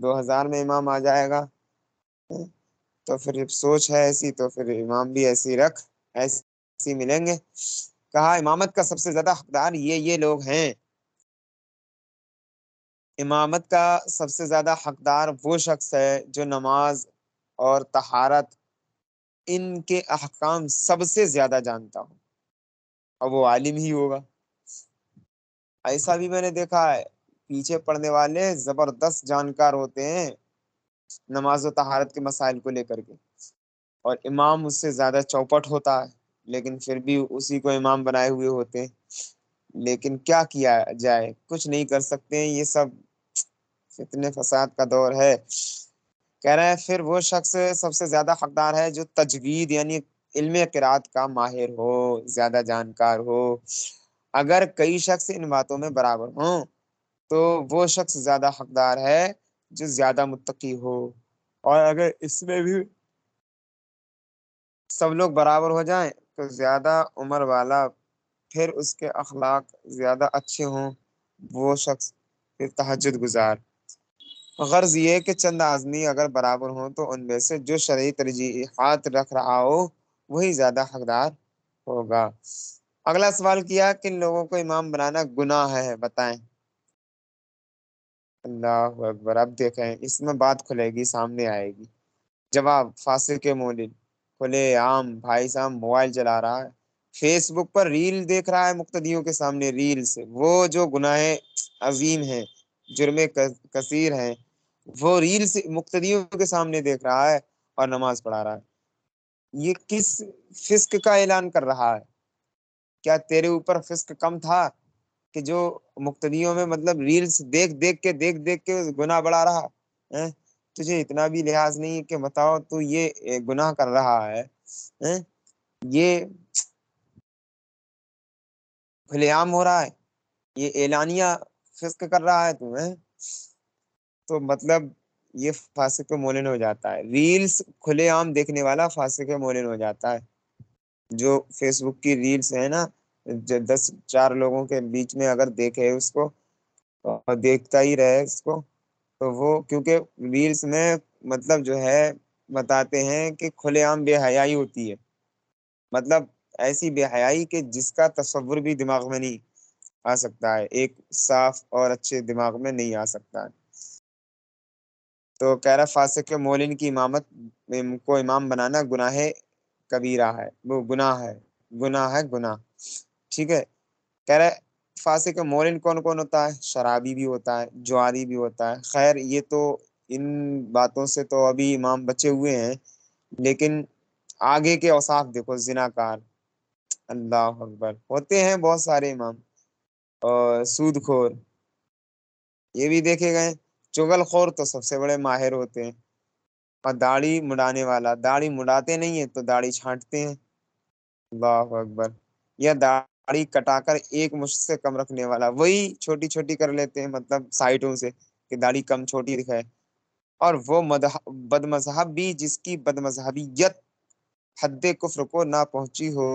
2000 میں امام آ جائے گا، تو پھر جب سوچ ہے ایسی تو پھر امام بھی ایسی رکھ، ایسی ملیں گے۔ کہا امامت کا سب سے زیادہ حقدار یہ لوگ ہیں، امامت کا سب سے زیادہ حقدار وہ شخص ہے جو نماز اور طہارت ان کے احکام سب سے زیادہ جانتا ہو، اور وہ عالم ہی ہوگا۔ ایسا بھی میں نے دیکھا ہے، پیچھے پڑھنے والے زبردست جانکار ہوتے ہیں نماز و طہارت کے مسائل کو لے کر کے، اور امام اس سے زیادہ چوپٹ ہوتا ہے، لیکن پھر بھی اسی کو امام بنائے ہوئے ہوتے ہیں۔ لیکن کیا کیا جائے، کچھ نہیں کر سکتے ہیں، یہ سب فتنے فساد کا دور ہے۔ کہہ رہے ہیں پھر وہ شخص سب سے زیادہ حقدار ہے جو تجوید یعنی علم قرات کا ماہر ہو، زیادہ جانکار ہو۔ اگر کئی شخص ان باتوں میں برابر ہوں تو وہ شخص زیادہ حقدار ہے جو زیادہ متقی ہو، اور اگر اس میں بھی سب لوگ برابر ہو جائیں تو زیادہ عمر والا، پھر اس کے اخلاق زیادہ اچھے ہوں، وہ شخص پھر تہجد گزار۔ غرض یہ کہ چند آدمی اگر برابر ہوں تو ان میں سے جو شرعی ترجیحات رکھ رہا ہو وہی زیادہ حقدار ہوگا۔ اگلا سوال کیا، کن لوگوں کو امام بنانا گناہ ہے، بتائیں۔ اللہ اکبر، اب دیکھیں اس میں بات کھلے گی، سامنے آئے گی۔ جواب، فاسق مولد، کھلے عام بھائی صاحب موبائل چلا رہا ہے، فیس بک پر ریل دیکھ رہا ہے مقتدیوں کے سامنے، ریل سے وہ جو گناہ عظیم ہیں، جرم کثیر ہیں، وہ ریل سے مقتدیوں کے سامنے دیکھ رہا ہے اور نماز پڑھا رہا ہے۔ یہ کس فسق کا اعلان کر رہا ہے؟ کیا تیرے اوپر فسق کم تھا کہ جو مقتدیوں میں مطلب ریلز دیکھ دیکھ کے گناہ بڑھا رہا ہے؟ تجھے اتنا بھی لحاظ نہیں کہ بتاؤ تو یہ گناہ کر رہا ہے، یہ کھلے عام ہو رہا ہے، یہ اعلانیہ فسق کر رہا ہے تمہیں، تو مطلب یہ فاسق مومن ہو جاتا ہے۔ ریلز کھلے عام دیکھنے والا فاسق مومن ہو جاتا ہے۔ جو فیس بک کی ریلز ہے نا، جو 10 4 لوگوں کے بیچ میں اگر دیکھے اس کو اور دیکھتا ہی رہے اس کو، تو وہ کیونکہ ریلز میں مطلب جو ہے بتاتے ہیں کہ کھلے عام بے حیائی ہوتی ہے، مطلب ایسی بے حیائی کہ جس کا تصور بھی دماغ میں نہیں آ سکتا ہے، ایک صاف اور اچھے دماغ میں نہیں آ سکتا ہے۔ تو کہہ رہا فاسق مومن کی امامت کو امام بنانا گناہ کبیرہ ہے، وہ گناہ ہے، ٹھیک ہے۔ کہہ رہے فاسق مومن کون کون ہوتا ہے؟ شرابی بھی ہوتا ہے، جواری بھی ہوتا ہے۔ خیر یہ تو ان باتوں سے تو ابھی امام بچے ہوئے ہیں، لیکن آگے کے اوصاف دیکھو، زناکار، اللہ اکبر، ہوتے ہیں بہت سارے امام، اور سود خور یہ بھی دیکھے گئے، چغل خور تو سب سے بڑے ماہر ہوتے ہیں، اور داڑھی مڈانے والا، داڑھی مڈاتے نہیں ہیں تو داڑھی چھانٹتے ہیں، اللہ اکبر، یا داڑھی کٹا کر ایک مشت سے کم رکھنے والا، وہی چھوٹی چھوٹی کر لیتے ہیں مطلب سائٹوں سے کہ داڑھی کم چھوٹی دکھائے، اور وہ بد مذہب بھی جس کی بد مذہبیت حد کفر کو نہ پہنچی ہو،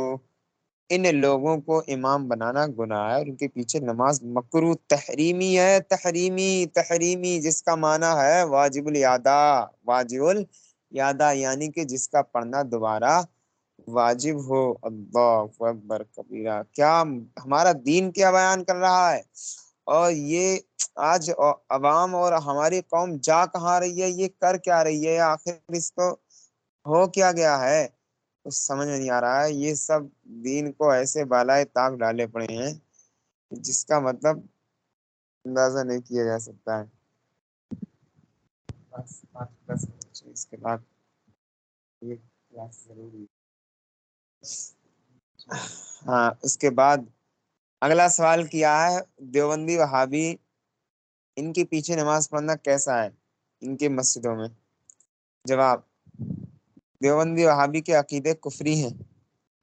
ان لوگوں کو امام بنانا گناہ ہے، اور ان کے پیچھے نماز مکروہ تحریمی ہے، تحریمی جس کا معنی ہے واجب الادا، واجب الادا یعنی کہ جس کا پڑھنا دوبارہ واجب ہو۔ اللہ اکبر کبیرہ، کیا ہمارا دین کیا بیان کر رہا ہے، اور یہ آج عوام اور ہماری قوم جا کہاں رہی ہے، یہ کر کیا رہی ہے آخر، اس کو ہو کیا گیا ہے، کچھ سمجھ میں نہیں آ رہا ہے۔ یہ سب دین کو ایسے بالائے طاق ڈالے پڑے ہیں جس کا مطلب اندازہ نہیں کیا جا سکتا ہے۔ اس کے بعد یہ کلاس ضروری، ہاں اس کے بعد اگلا سوال کیا ہے، دیوبندی وہابی ان کے پیچھے نماز پڑھنا کیسا ہے ان کی مسجدوں میں؟ جواب، دیوبندی وہابی کے عقیدے کفری ہیں۔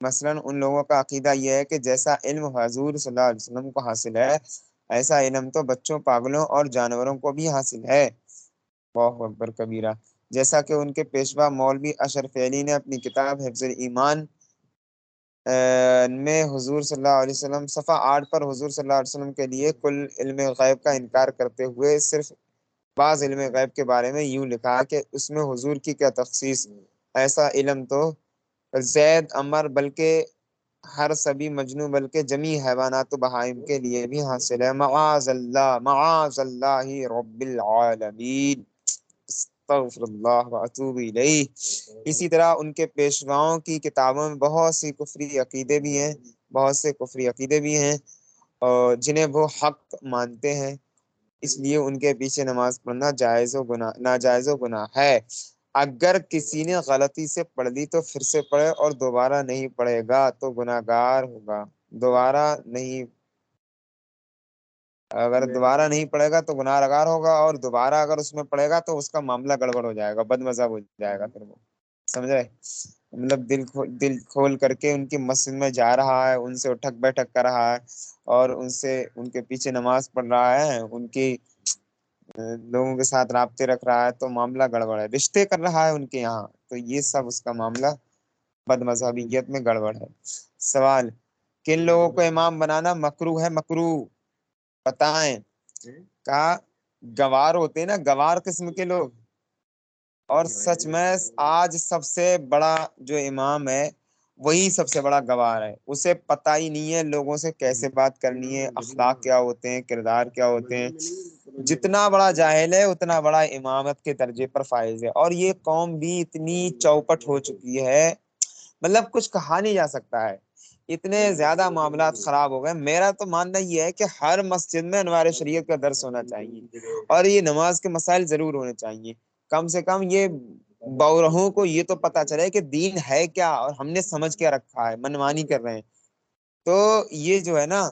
مثلا ان لوگوں کا عقیدہ یہ ہے کہ جیسا علم حضور صلی اللہ علیہ وسلم کو حاصل ہے، ایسا علم تو بچوں، پاگلوں اور جانوروں کو بھی حاصل ہے، اللہ اکبر کبیرہ، جیسا کہ ان کے پیشوا مولوی اشرف علی نے اپنی کتاب حفظ الایمان میں حضور صلی اللہ علیہ وسلم صفحہ 8 پر حضور صلی اللہ علیہ وسلم کے لیے کل علم غیب کا انکار کرتے ہوئے صرف بعض علم غیب کے بارے میں یوں لکھا کہ اس میں حضور کی کیا تخصیص، ایسا علم تو زید عمر بلکہ ہر سبھی مجنو بلکہ جمی حیوانات و بہائم کے لیے بھی حاصل ہے، معاذ اللہ رب العالمین، استغفر اللہ واتوب الیہ۔ اسی طرح ان کے پیشواؤں کی کتابوں میں بہت سی کفری عقیدے بھی ہیں، بہت سے کفری عقیدے بھی ہیں، اور جنہیں وہ حق مانتے ہیں، اس لیے ان کے پیچھے نماز پڑھنا جائز و گناہ ناجائز و گناہ ہے۔ اگر کسی نے غلطی سے پڑھ لی تو پھر سے پڑھے، اور دوبارہ نہیں پڑھے گا تو گناہگار ہوگا۔ دوبارہ نہیں اگر دوبارہ نہیں پڑھے گا تو گناہ گار ہوگا، اور دوبارہ اگر اس میں پڑھے گا تو اس کا معاملہ گڑبڑ ہو جائے گا، بد مذہب ہو جائے گا پھر وہ، سمجھے؟ مطلب دل کھول کر کے ان کی مسجد میں جا رہا ہے، ان سے اٹھک بیٹھک کر رہا ہے، اور ان کے پیچھے نماز پڑھ رہا ہے، ان کی لوگوں کے ساتھ رابطے رکھ رہا ہے، تو معاملہ گڑبڑ ہے، رشتے کر رہا ہے ان کے یہاں، تو یہ سب اس کا معاملہ بد مذہبیت میں گڑبڑ ہے۔ سوال: کن لوگوں کو امام بنانا مکروہ ہے؟ مکروہ بتائیں؟ کہا گوار ہوتے ہیں نا، گوار قسم کے لوگ، اور سچ میں آج سب سے بڑا جو امام ہے وہی سب سے بڑا گوار ہے، اسے پتہ ہی نہیں ہے لوگوں سے کیسے بات کرنی ہے، اخلاق کیا ہوتے ہیں، کردار کیا ہوتے ہیں۔ جتنا بڑا جاہل ہے اتنا بڑا امامت کے درجے پر فائز ہے، اور یہ قوم بھی اتنی چوپٹ ہو چکی ہے، مطلب کچھ کہا نہیں جا سکتا ہے، اتنے زیادہ معاملات خراب ہو گئے۔ میرا تو ماننا یہ ہے کہ ہر مسجد میں انوار شریعت کا درس ہونا چاہیے، اور یہ نماز کے مسائل ضرور ہونے چاہیے، کم سے کم یہ بورہوں کو یہ تو پتا چلے کہ دین ہے کیا، اور ہم نے سمجھ کیا رکھا ہے، منمانی کر رہے ہیں۔ تو یہ جو ہے نا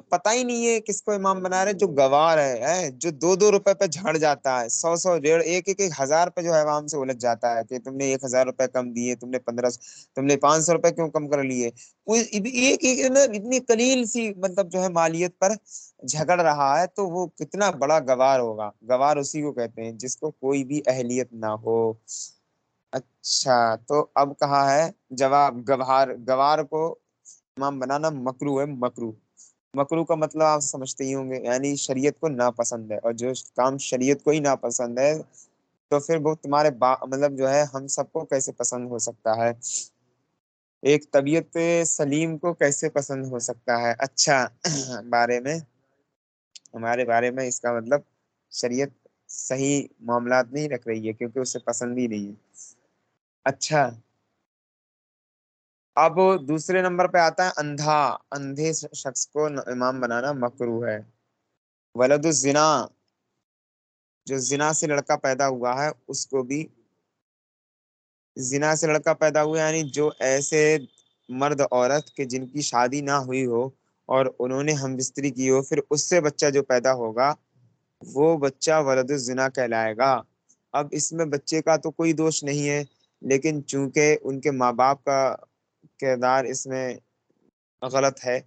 پتہ ہی نہیں ہے کس کو امام بنا رہے، جو گوار ہے، جو 2 روپے پہ جھڑ جاتا ہے، 100 ڈیڑھ ایک ہزار پہ جو ہے عوام سے الجھ جاتا ہے کہ تم نے 1,000 روپے کم دیے، تم نے 1500، تم نے 500 روپے کیوں کم کر لیے، اتنی قلیل سی مطلب جو ہے مالیت پر جھگڑ رہا ہے، تو وہ کتنا بڑا گوار ہوگا۔ گوار اسی کو کہتے ہیں جس کو کوئی بھی اہلیت نہ ہو۔ اچھا، تو اب کہا ہے جواب: گوار کو امام بنانا مکروہ ہے، مکروہ۔ مکروہ کا مطلب آپ سمجھتے ہی ہوں گے، یعنی شریعت کو ناپسند ہے، اور جو کام شریعت کو ہی ناپسند ہے تو پھر وہ تمہارے مطلب جو ہے ہم سب کو کیسے پسند ہو سکتا ہے، ایک طبیعت سلیم کو کیسے پسند ہو سکتا ہے؟ اچھا، ہمارے بارے میں اس کا مطلب شریعت صحیح معاملات نہیں رکھ رہی ہے، کیونکہ اسے پسند ہی نہیں ہے۔ اچھا، اب دوسرے نمبر پہ آتا ہے اندھا، اندھے شخص کو امام بنانا مکروہ ہے۔ ولد الزنا، جو زنا سے لڑکا پیدا ہوا ہے اس کو بھی، زنا سے لڑکا پیدا ہوا یعنی جو ایسے مرد عورت کہ جن کی شادی نہ ہوئی ہو اور انہوں نے ہم بستری کی ہو، پھر اس سے بچہ جو پیدا ہوگا وہ بچہ ولد الزنا کہلائے گا۔ اب اس میں بچے کا تو کوئی دوش نہیں ہے، لیکن چونکہ ان کے ماں باپ کا کردار اس میں غلط ہے،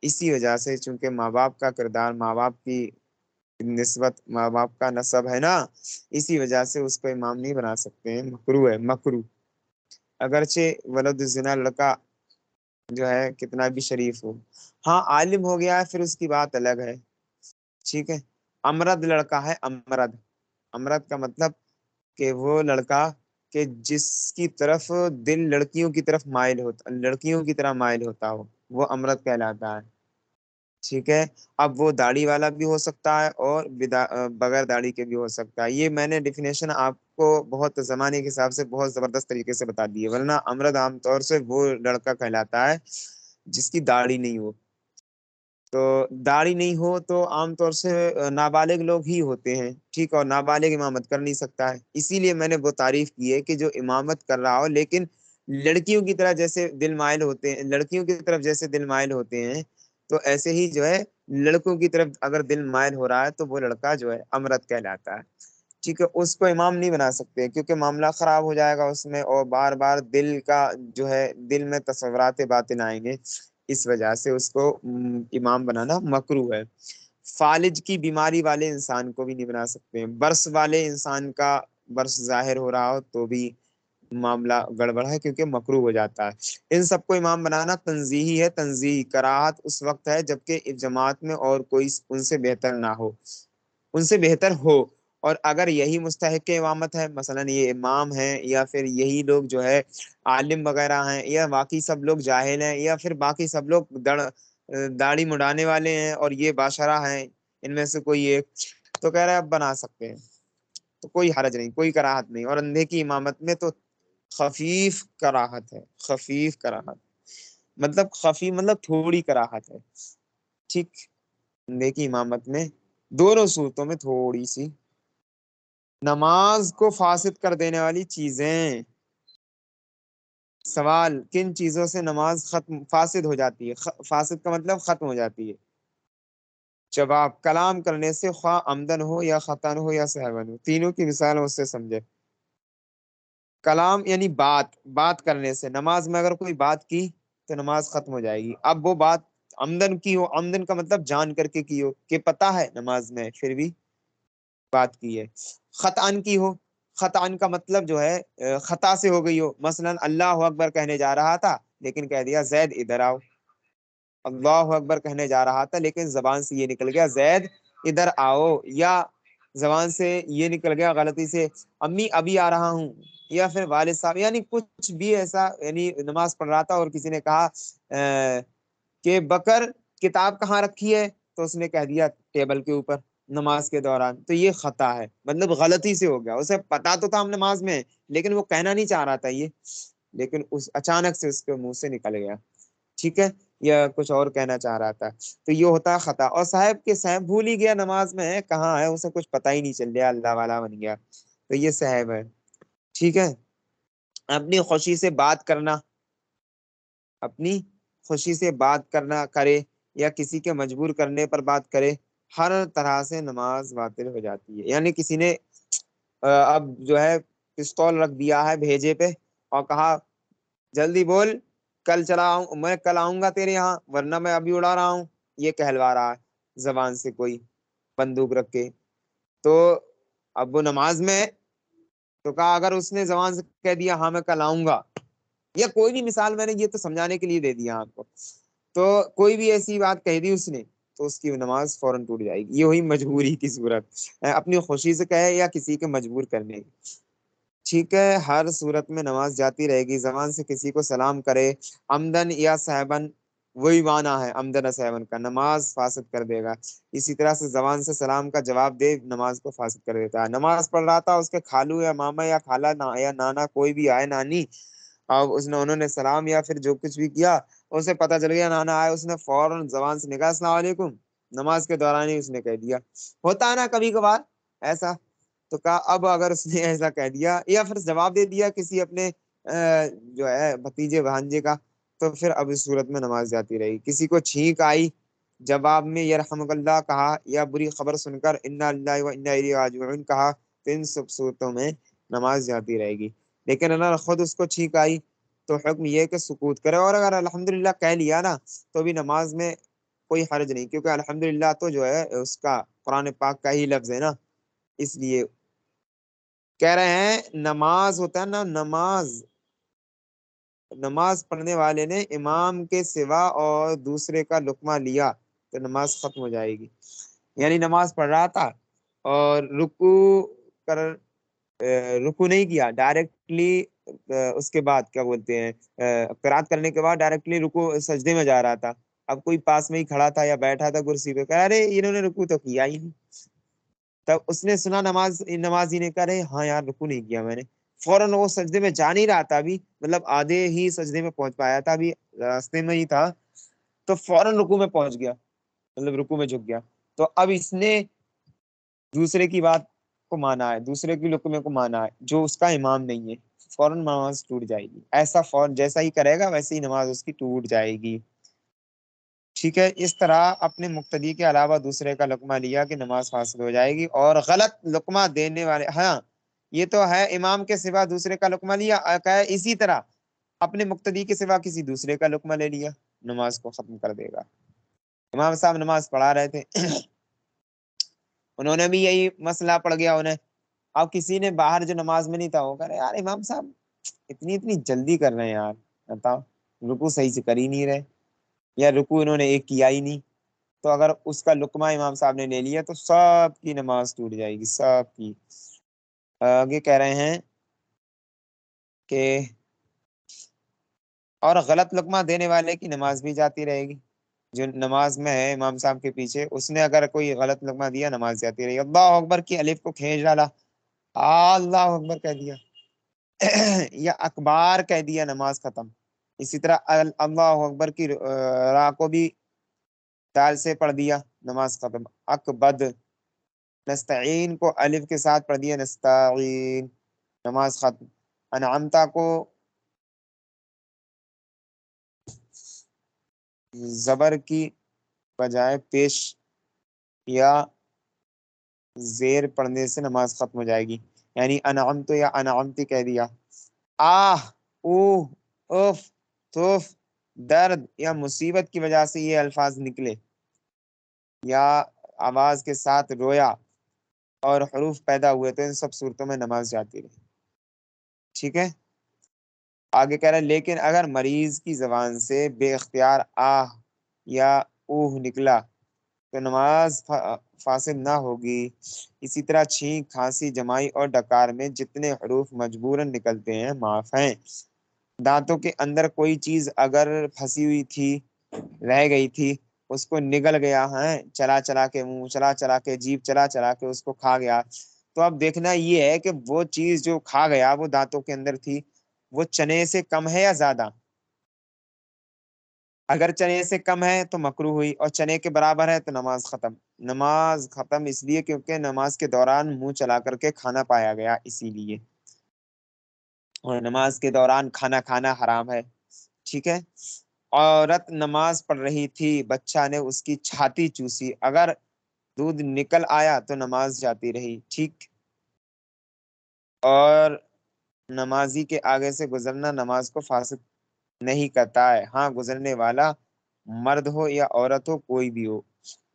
اسی وجہ سے چونکہ ماں باپ کا کردار، ماں باپ کی نسبت، ماں باپ کا نسب ہے نا، اسی وجہ سے اس کو امام نہیں بنا سکتے ہیں، مکروہ ہے، مکروہ۔ اگرچہ ولد الزنا لڑکا جو ہے کتنا بھی شریف ہو، ہاں عالم ہو گیا ہے پھر اس کی بات الگ ہے، ٹھیک ہے۔ امرد لڑکا ہے، امرد، امرد کا مطلب کہ وہ لڑکا کہ جس کی طرف دل لڑکیوں کی طرف مائل ہوتا، لڑکیوں کی طرح مائل ہوتا ہو، وہ امرد کہلاتا ہے، ٹھیک ہے۔ اب وہ داڑھی والا بھی ہو سکتا ہے اور بغیر داڑھی کے بھی ہو سکتا ہے، یہ میں نے ڈیفینیشن آپ کو بہت زمانے کے حساب سے بہت زبردست طریقے سے بتا دی ہے، ورنہ امرد عام طور سے وہ لڑکا کہلاتا ہے جس کی داڑھی نہیں ہو۔ تو داڑھی نہیں ہو تو عام طور سے نابالغ لوگ ہی ہوتے ہیں، ٹھیک، اور نابالغ امامت کر نہیں سکتا ہے، اسی لیے میں نے وہ تعریف کی ہے کہ جو امامت کر رہا ہو لیکن لڑکیوں کی طرح جیسے دل مائل ہوتے ہیں، لڑکیوں کی طرف جیسے دل مائل ہوتے ہیں، تو ایسے ہی جو ہے لڑکوں کی طرف اگر دل مائل ہو رہا ہے تو وہ لڑکا جو ہے امرد کہلاتا ہے، ٹھیک ہے۔ اس کو امام نہیں بنا سکتے کیونکہ معاملہ خراب ہو جائے گا اس میں، اور بار بار دل کا جو ہے دل میں تصورات باطن آئیں گے، اس وجہ سے اس کو امام بنانا مکروہ ہے۔ فالج کی بیماری والے انسان کو بھی نہیں بنا سکتے، برس والے انسان کا برس ظاہر ہو رہا ہو تو بھی معاملہ گڑبڑ ہے کیونکہ مکروہ ہو جاتا ہے۔ ان سب کو امام بنانا تنزیہی ہے، تنزیہی کراہت اس وقت ہے جبکہ جماعت میں اور کوئی ان سے بہتر نہ ہو، ان سے بہتر ہو، اور اگر یہی مستحق امامت ہے، مثلا یہ امام ہیں یا پھر یہی لوگ جو ہے عالم وغیرہ ہیں، یا باقی سب لوگ جاہل ہیں، یا پھر باقی سب لوگ داڑھی مڈانے والے ہیں اور یہ باشرہ ہیں، ان میں سے کوئی ایک، تو کہہ رہے ہیں اب بنا سکتے ہیں، تو کوئی حرج نہیں، کوئی کراہت نہیں۔ اور اندھے کی امامت میں تو خفیف کراہت ہے، خفیف کراہت مطلب خفیف مطلب تھوڑی کراہت ہے، ٹھیک، اندھے کی امامت میں دونوں صورتوں میں تھوڑی سی۔ نماز کو فاسد کر دینے والی چیزیں، سوال کن چیزوں سے نماز ختم فاسد ہو جاتی ہے؟ فاسد کا مطلب ختم ہو جاتی ہے۔ جواب، کلام کرنے سے، خواہ عمدن ہو یا خطن ہو یا سہون ہو، تینوں کی مثال اس سے سمجھے۔ کلام یعنی بات کرنے سے، نماز میں اگر کوئی بات کی تو نماز ختم ہو جائے گی۔ اب وہ بات عمدن کی ہو، عمدن کا مطلب جان کر کے کی ہو، کہ پتہ ہے نماز میں پھر بھی بات کی ہے۔ خطأن کی ہو، خطأن کا مطلب جو ہے خطا سے ہو گئی ہو، مثلا اللہ اکبر کہنے جا رہا تھا لیکن کہہ دیا زید ادھر آؤ، اللہ اکبر کہنے جا رہا تھا لیکن زبان سے یہ نکل گیا زید ادھر آؤ، یا زبان سے یہ نکل گیا غلطی سے امی ابھی آ رہا ہوں، یا پھر والد صاحب، یعنی کچھ بھی ایسا، یعنی نماز پڑھ رہا تھا اور کسی نے کہا کہ بکر کتاب کہاں رکھی ہے، تو اس نے کہہ دیا ٹیبل کے اوپر نماز کے دوران، تو یہ خطا ہے، مطلب غلطی سے ہو گیا، اسے پتا تو تھا ہم نماز میں لیکن وہ کہنا نہیں چاہ رہا تھا یہ، لیکن اس اچانک سے اس کے منہ سے نکل گیا، ٹھیک ہے، یا کچھ اور کہنا چاہ رہا تھا، تو یہ ہوتا ہے خطا۔ اور صاحب بھول ہی گیا نماز میں ہے کہاں ہے، اسے کچھ پتہ ہی نہیں چل رہا، اللہ والا بن گیا، تو یہ صاحب ہے، ٹھیک ہے۔ اپنی خوشی سے بات کرنا، اپنی خوشی سے بات کرنا کرے یا کسی کے مجبور کرنے پر بات کرے، ہر طرح سے نماز باطل ہو جاتی ہے۔ یعنی کسی نے اب جو ہے پستول رکھ دیا ہے بھیجے پہ اور کہا جلدی بول، کل چلا آؤں میں، کل آؤں گا تیرے یہاں ورنہ میں ابھی اڑا رہا ہوں، یہ کہلوا رہا ہے زبان سے کوئی بندوق رکھ کے، تو اب وہ نماز میں، تو کہا اگر اس نے زبان سے کہہ دیا ہاں میں کل آؤں گا، یا کوئی بھی مثال، میں نے یہ تو سمجھانے کے لیے دے دیا آپ کو، تو کوئی بھی ایسی بات کہہ دی اس نے تو اس کی نماز فوراً ٹوٹ جائے گی، یہ ہوئی مجبوری کی صورت، اپنی خوشی سے کہے یا کسی کے مجبور کرنے کی، ٹھیک ہے، ہر صورت میں نماز جاتی رہے گی۔ زبان سے کسی کو سلام کرے عمدن یا صحبن، وہی معنی ہے عمدن صحبن کا، نماز فاسد کر دے گا۔ اسی طرح سے زبان سے سلام کا جواب دے نماز کو فاسد کر دیتا ہے۔ نماز پڑھ رہا تھا، اس کے خالو یا ماما یا خالہ یا نانا کوئی بھی آئے، نانی، اب انہوں نے سلام یا پھر جو کچھ بھی کیا، اسے پتہ چل گیا نانا آئے، اس نے فوراً زبان سے نکالا السلام علیکم، نماز کے دوران ہی اس نے کہہ دیا، ہوتا ہے نا کبھی کبھار ایسا، تو کہا اب اگر اس نے ایسا کہہ دیا یا پھر جواب دے دیا کسی اپنے جو ہے بھتیجے بھانجے کا، تو پھر اب اس صورت میں نماز جاتی رہی۔ کسی کو چھینک آئی، جواب میں یرحمک اللہ کہا یا بری خبر سن کر انا للہ و انا الیہ راجعون کہا، تو ان سب صورتوں میں نماز جاتی رہے گی۔ لیکن اگر خود اس کو چھینک آئی تو حکم یہ کہ سکوت کرے، اور اگر الحمدللہ کہہ لیا نا تو بھی نماز میں کوئی حرج نہیں، کیونکہ الحمدللہ تو جو ہے اس کا قرآن پاک کا ہی لفظ ہے نا، اس لیے کہہ رہے ہیں نماز ہوتا ہے نا، نماز پڑھنے والے نے امام کے سوا اور دوسرے کا لقمہ لیا تو نماز ختم ہو جائے گی۔ یعنی نماز پڑھ رہا تھا اور کر رکو نہیں کیا ڈائریکٹلی، اس کے بعد کیا بولتے ہیں قرات کرنے کے بعد ڈائریکٹلی رکو سجدے میں جا رہا تھا، اب کوئی پاس میں ہی کھڑا تھا یا بیٹھا تھا کرسی پہ، کہہ رہے انہوں نے رکو تو کیا ہی نہیں، تب اس نے سنا نمازی نے کہا رہے ہاں یار رکو نہیں کیا میں نے، فوراً وہ سجدے میں جا نہیں رہا تھا ابھی، مطلب آدھے ہی سجدے میں پہنچ پایا تھا، ابھی راستے میں ہی تھا، تو فوراً رکو میں پہنچ گیا، مطلب رکو میں جھک گیا، تو اب اس نے دوسرے کی بات کو مانا ہے، دوسرے کی لقمے کو مانا ہے جو اس کا امام نہیں ہے، فوراً نماز ٹوٹ جائے گی، ایسا فوراً جیسا ہی کرے گا ویسے ہی نماز اس کی ٹوٹ جائے گی، ٹھیک ہے۔ اس طرح اپنے مقتدی کے علاوہ دوسرے کا لقمہ لیا کہ نماز فاسد ہو جائے گی، اور غلط لقمہ دینے والے، ہاں یہ تو ہے امام کے سوا دوسرے کا لقمہ لیا، اسی طرح اپنے مقتدی کے سوا کسی دوسرے کا لقمہ لے لیا، نماز کو ختم کر دے گا۔ امام صاحب نماز پڑھا رہے تھے انہوں نے بھی یہی مسئلہ پڑ گیا انہیں، اب کسی نے باہر جو نماز میں نہیں تھا وہ کہہ رہے یار امام صاحب اتنی جلدی کر رہے ہیں یار، بتاؤ رکوع صحیح سے کر ہی نہیں رہے، یا رکوع انہوں نے ایک کیا ہی نہیں، تو اگر اس کا لقمہ امام صاحب نے لے لیا تو سب کی نماز ٹوٹ جائے گی، سب کی۔ آگے کہہ رہے ہیں کہ اور غلط لقمہ دینے والے کی نماز بھی جاتی رہے گی، جو نماز میں ہے امام صاحب کے پیچھے، اس نے اگر کوئی غلط لقمہ دیا نماز جاتی رہے گی۔ اللہ اکبر کی الف کو کھینچ ڈالا، اللہ اکبر کہہ دیا یا اکبار کہہ دیا، نماز ختم۔ اسی طرح اللہ اکبر کی را کو بھی دال سے پڑھ دیا، نماز ختم۔ اکبد، نستعین کو الف کے ساتھ پڑھ دیا، نستعین، نماز ختم۔ انعمتا کو زبر کی بجائے پیش یا زیر پڑھنے سے نماز ختم ہو جائے گی، یعنی انعمت یا انعمتی کہہ دیا۔ آہ، اوہ، اف، توف، درد یا مصیبت کی وجہ سے یہ الفاظ نکلے یا آواز کے ساتھ رویا اور حروف پیدا ہوئے تو ان سب صورتوں میں نماز جاتی رہے۔ ٹھیک ہے، آگے کہہ رہا ہے لیکن اگر مریض کی زبان سے بے اختیار آہ یا اوہ نکلا تو نماز فاسد نہ ہوگی۔ اسی طرح چھینک، کھانسی، جمائی اور ڈکار میں جتنے حروف مجبوراً نکلتے ہیں معاف ہیں۔ دانتوں کے اندر کوئی چیز اگر پھنسی ہوئی تھی، رہ گئی تھی، اس کو نگل گیا ہے، چلا چلا کے منہ، چلا چلا کے جیب، چلا چلا کے اس کو کھا گیا، تو اب دیکھنا یہ ہے کہ وہ چیز جو کھا گیا وہ دانتوں کے اندر تھی، وہ چنے سے کم ہے یا زیادہ؟ اگر چنے سے کم ہے تو مکروہ ہوئی، اور چنے کے برابر ہے تو نماز ختم۔ نماز ختم اس لیے کیونکہ نماز کے دوران منہ چلا کر کے کھانا پایا گیا، اسی لیے، اور نماز کے دوران کھانا کھانا حرام ہے۔ ٹھیک ہے، عورت نماز پڑھ رہی تھی، بچہ نے اس کی چھاتی چوسی، اگر دودھ نکل آیا تو نماز جاتی رہی۔ ٹھیک، اور نمازی کے آگے سے گزرنا نماز کو فاسد نہیں کرتا ہے، ہاں گزرنے والا مرد ہو یا عورت ہو، کوئی بھی ہو،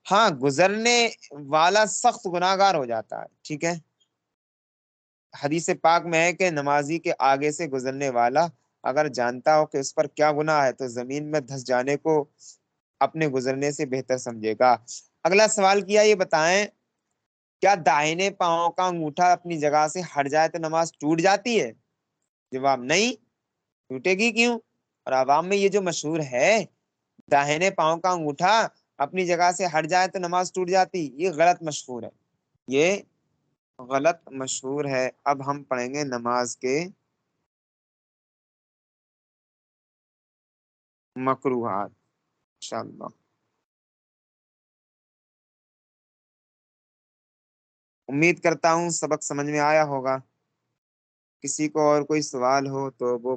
ہاں گزرنے والا سخت گناہگار ہو جاتا ہے۔ ٹھیک ہے، حدیث پاک میں ہے کہ نمازی کے آگے سے گزرنے والا اگر جانتا ہو کہ اس پر کیا گناہ ہے تو زمین میں دھس جانے کو اپنے گزرنے سے بہتر سمجھے گا۔ اگلا سوال کیا، یہ بتائیں کیا داہنے پاؤں کا انگوٹھا اپنی جگہ سے ہٹ جائے تو نماز ٹوٹ جاتی ہے؟ جواب نہیں، ٹوٹے گی کیوں؟ اور عوام میں یہ جو مشہور ہے داہنے پاؤں کا انگوٹھا اپنی جگہ سے ہٹ جائے تو نماز ٹوٹ جاتی، یہ غلط مشہور ہے، یہ غلط مشہور ہے۔ اب ہم پڑھیں گے نماز کے مکروہات انشاءاللہ۔ امید کرتا ہوں سبق سمجھ میں آیا ہوگا، کسی کو اور کوئی سوال ہو تو وہ